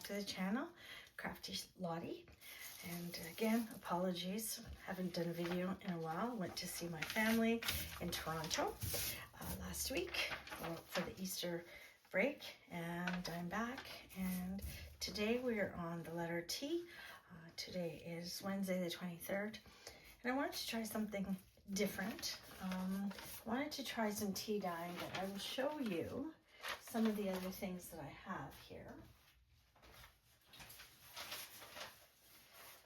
to the channel, Crafty Lottie. And again, apologies, haven't done a video in a while. Went to see my family in Toronto last week for the Easter break, and I'm back. And today we are on the letter T. Today is Wednesday the 23rd, and I wanted to try something different. I wanted to try some tea dyeing, but I will show you some of the other things that I have here.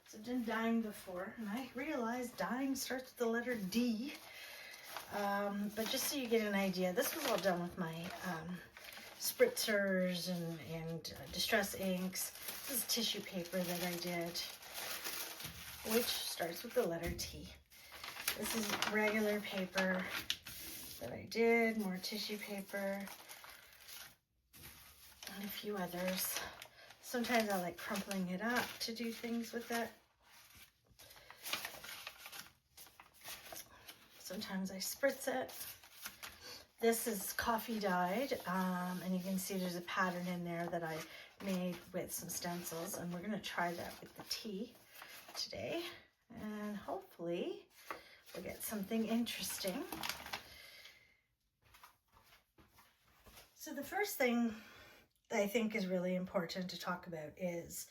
So I've done dyeing before, and I realized dyeing starts with the letter D. But just so you get an idea, this was all done with my spritzers and distress inks. This is tissue paper that I did, which starts with the letter T. This is regular paper that I did, more tissue paper, and a few others. Sometimes I like crumpling it up to do things with it. Sometimes I spritz it. This is coffee dyed, and you can see there's a pattern in there that I made with some stencils, and we're going to try that with the tea today, and hopefully we'll get something interesting. So the first thing that I think is really important to talk about is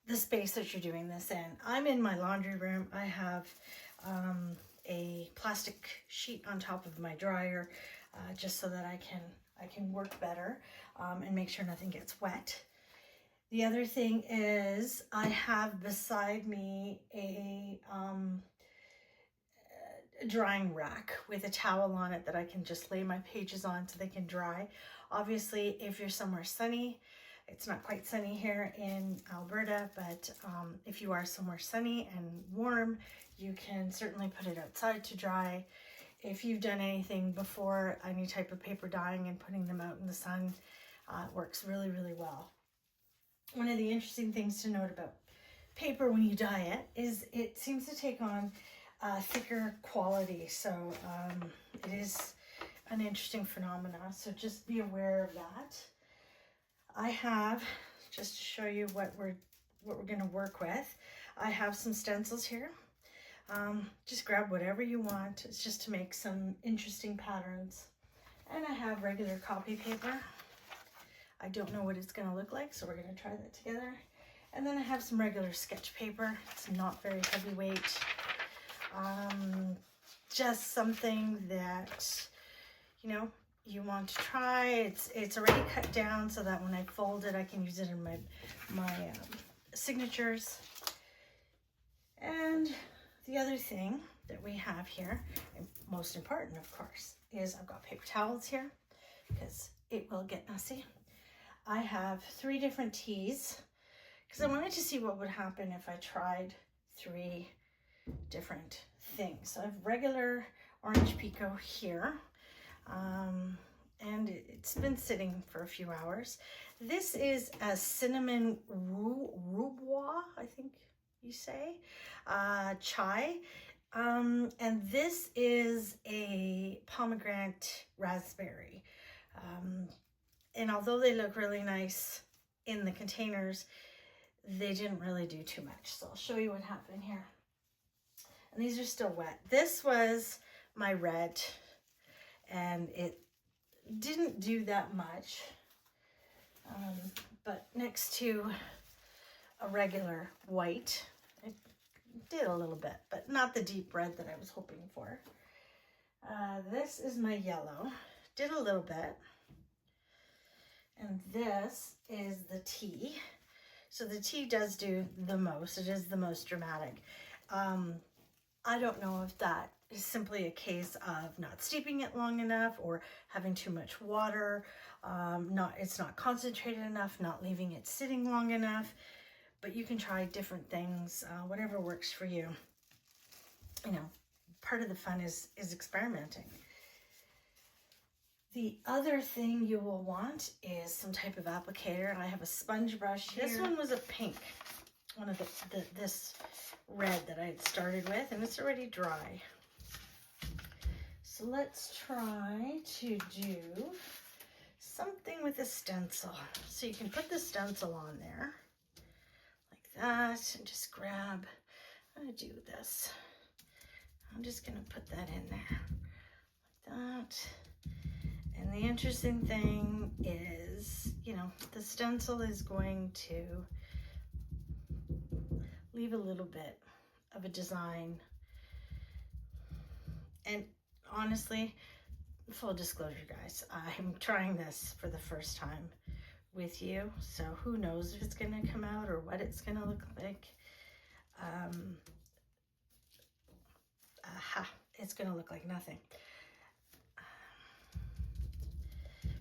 the space that you're doing this in. I'm in my laundry room. I have a plastic sheet on top of my dryer, just so that I can work better and make sure nothing gets wet. The other thing is I have beside me a drying rack with a towel on it that I can just lay my pages on so they can dry. Obviously, if you're somewhere sunny, it's not quite sunny here in Alberta, but if you are somewhere sunny and warm, you can certainly put it outside to dry. If you've done anything before, any type of paper dyeing and putting them out in the sun, it works really, really well. One of the interesting things to note about paper when you dye it is it seems to take on thicker quality. So it is an interesting phenomena. So just be aware of that. I have, just to show you what we're going to work with, I have some stencils here. Just grab whatever you want. It's just to make some interesting patterns. And I have regular copy paper. I don't know what it's going to look like, so we're going to try that together. And then I have some regular sketch paper. It's not very heavyweight. Just something that, you know, you want to try. It's already cut down so that when I fold it, I can use it in my signatures. And the other thing that we have here, and most important, of course, is I've got paper towels here because it will get messy. I have 3 different teas because I wanted to see what would happen if I tried 3 different things. So I have regular orange pekoe here, and it's been sitting for a few hours. This is a cinnamon roubois, I think you say, chai, and this is a pomegranate raspberry. And although they look really nice in the containers, they didn't really do too much. So I'll show you what happened here. And these are still wet. This was my red, and it didn't do that much. But next to a regular white, it did a little bit, but not the deep red that I was hoping for. This is my yellow, did a little bit. And this is the tea. So the tea does do the most. It is the most dramatic. I don't know if that is simply a case of not steeping it long enough or having too much water, it's not concentrated enough, not leaving it sitting long enough, but you can try different things, whatever works for you. You know, part of the fun is experimenting. The other thing you will want is some type of applicator. I have a sponge brush here. This one was a pink, one of this red that I had started with, and it's already dry. So let's try to do something with a stencil. So you can put the stencil on there like that and just grab, I'm gonna do this. I'm just gonna put that in there like that. And the interesting thing is, you know, the stencil is going to leave a little bit of a design. And honestly, full disclosure, guys, I'm trying this for the first time with you, so who knows if it's gonna come out or what it's gonna look like. It's gonna look like nothing.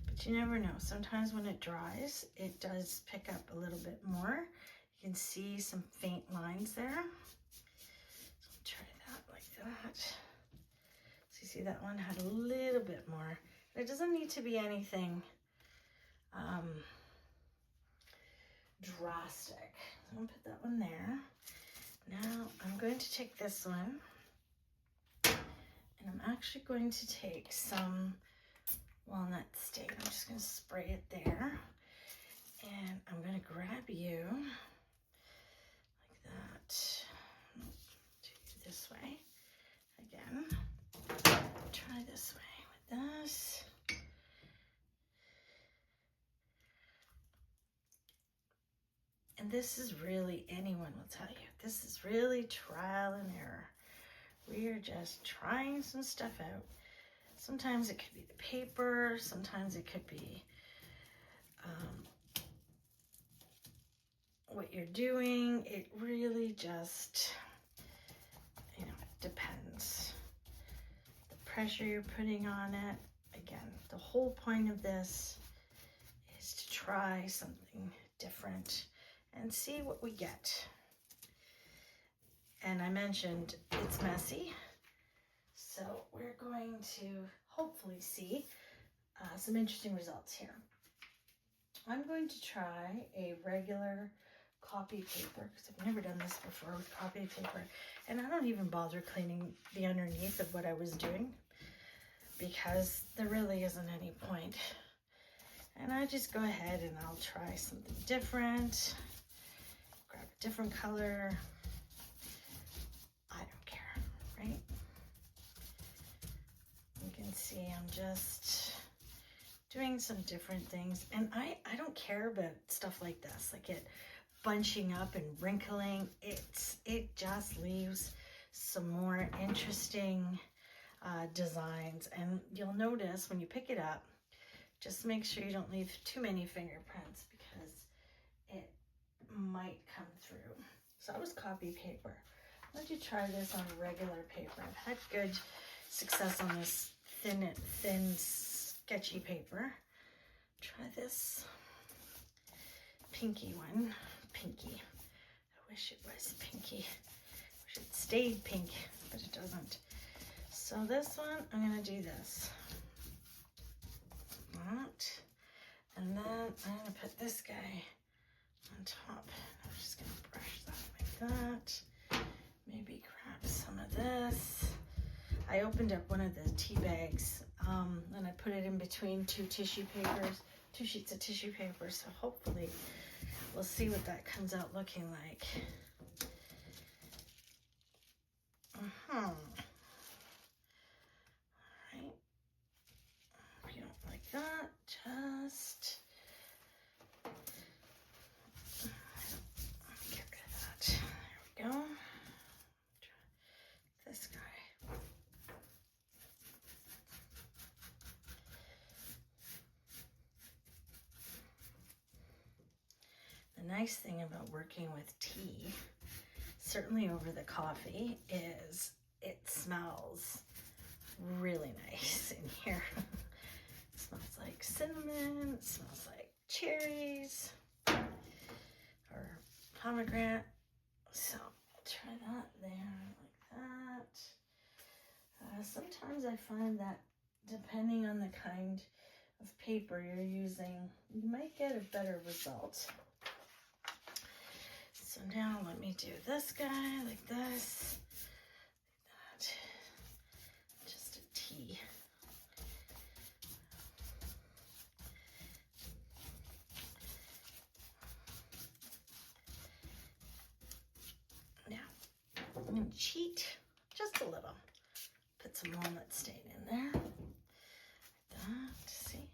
But you never know. Sometimes when it dries, it does pick up a little bit more. You can see some faint lines there. So I'll try that like that. So you see that one had a little bit more. It doesn't need to be anything drastic. So I'm gonna put that one there. Now I'm going to take this one and I'm actually going to take some walnut steak. I'm just going to spray it there. And I'm going to grab you like that. Do it this way again. Try this way with this. And this is really, anyone will tell you, this is really trial and error. We are just trying some stuff out. Sometimes it could be the paper, sometimes it could be what you're doing. It really just, you know, it depends. The pressure you're putting on it. Again, the whole point of this is to try something different and see what we get. And I mentioned it's messy, so we're going to hopefully see some interesting results here. I'm going to try a regular copy paper because I've never done this before with copy paper, and I don't even bother cleaning the underneath of what I was doing because there really isn't any point. And I just go ahead and I'll try something different, grab a different color. I don't care, right? You can see I'm just doing some different things, and I don't care about stuff like this, like it bunching up and wrinkling. It just leaves some more interesting designs, and you'll notice when you pick it up, just make sure you don't leave too many fingerprints because it might come through. So that was copy paper. Why don't you try this on regular paper? I've had good success on this thin, sketchy paper. Try this pinky one. Pinky. I wish it was pinky. Wish it stayed pink, but it doesn't. So this one, I'm gonna do this. That. And then I'm gonna put this guy on top. I'm just gonna brush that like that. Maybe grab some of this. I opened up one of the tea bags and I put it in between two sheets of tissue paper. So hopefully we'll see what that comes out looking like. All right. If you don't like that, just get rid of that. There we go. This guy. The nice thing about working with tea, certainly over the coffee, is it smells really nice in here. It smells like cinnamon, it smells like cherries or pomegranate. So I'll try that there like that. Sometimes I find that depending on the kind of paper you're using, you might get a better result. So now let me do this guy like this, like that. Just a T. I'm going to cheat just a little. Put some walnut stain in there. Like that, see?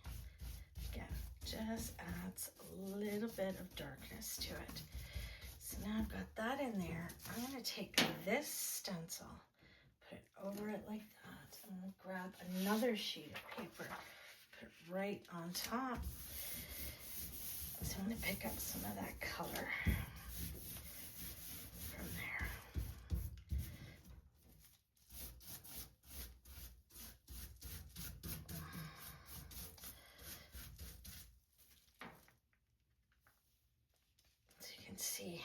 Again, just adds a little bit of darkness to it. So now I've got that in there. I'm going to take this stencil, put it over it like that, and grab another sheet of paper, put it right on top. So I'm going to pick up some of that color from there. So you can see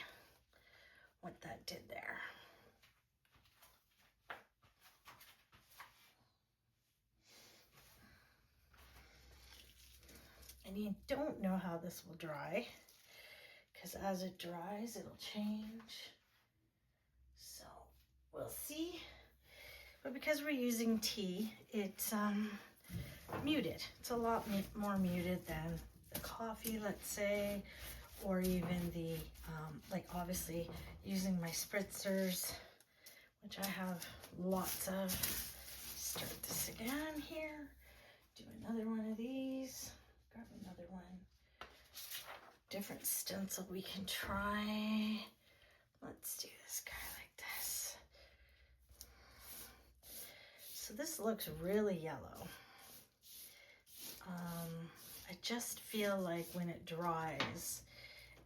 what that did there. And you don't know how this will dry, because as it dries, it'll change. So we'll see. But because we're using tea, it's muted. It's a lot more muted than the coffee, let's say, or even the, like obviously using my spritzers, which I have lots of. Start this again here. Do another one of these. Grab another one. Different stencil we can try. Let's do this guy like this. So this looks really yellow. I just feel like when it dries,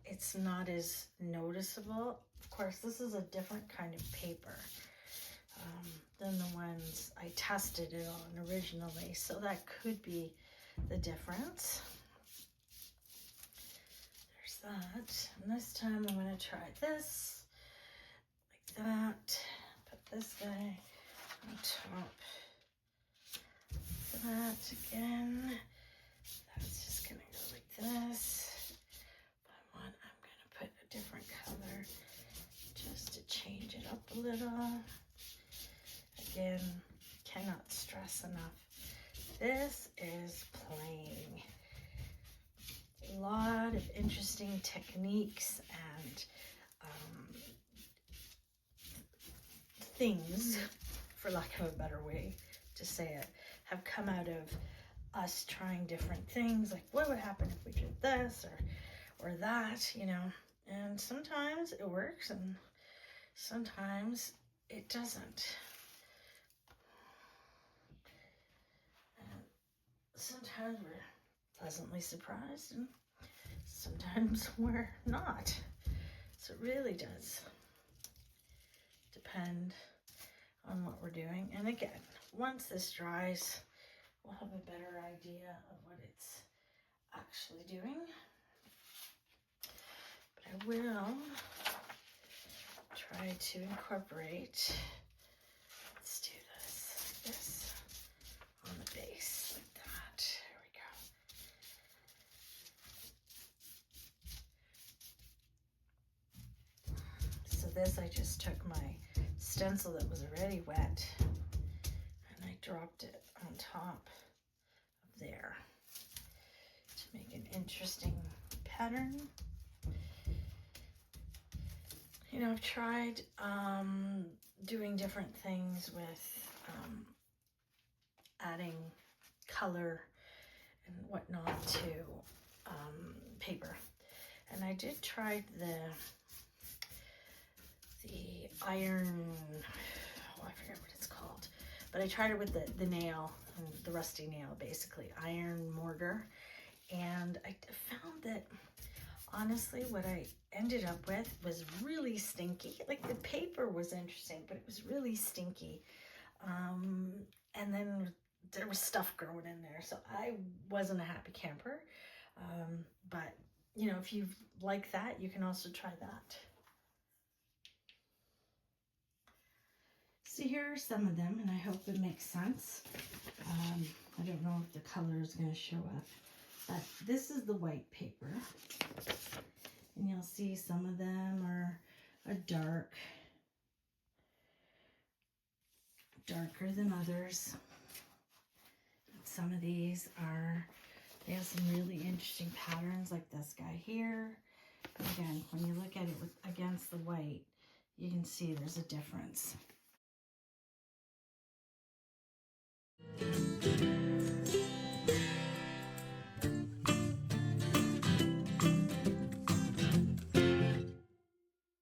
it's not as noticeable. Of course, this is a different kind of paper than the ones I tested it on originally, so that could be the difference. There's that. And this time I'm going to try this like that. Put this guy on top. That again. That's just going to go like this. But I'm going to put a different color just to change it up a little. Again, cannot stress enough. This is playing. A lot of interesting techniques and things, for lack of a better way to say it, have come out of us trying different things. Like, what would happen if we did this or that, you know? And sometimes it works and sometimes it doesn't. And sometimes we're pleasantly surprised and sometimes we're not. So it really does depend on what we're doing. And again, once this dries, we'll have a better idea of what it's actually doing. But I will try to incorporate, let's do this on the base like that. There we go. So this, I just took my stencil that was already wet and I dropped it on top of there to make an interesting pattern. You know, I've tried doing different things with adding color and whatnot to paper. And I did try the iron, oh, I forget what it's called, but I tried it with the nail, the rusty nail, basically, iron mortar. And I found that, honestly, what I ended up with was really stinky. Like, the paper was interesting, but it was really stinky. And then there was stuff growing in there, so I wasn't a happy camper. But, you know, if you like that, you can also try that. So here are some of them, and I hope it makes sense. I don't know if the color is going to show up, but this is the white paper. And you'll see some of them are darker than others. Some of these they have some really interesting patterns, like this guy here. But again, when you look at it against the white, you can see there's a difference.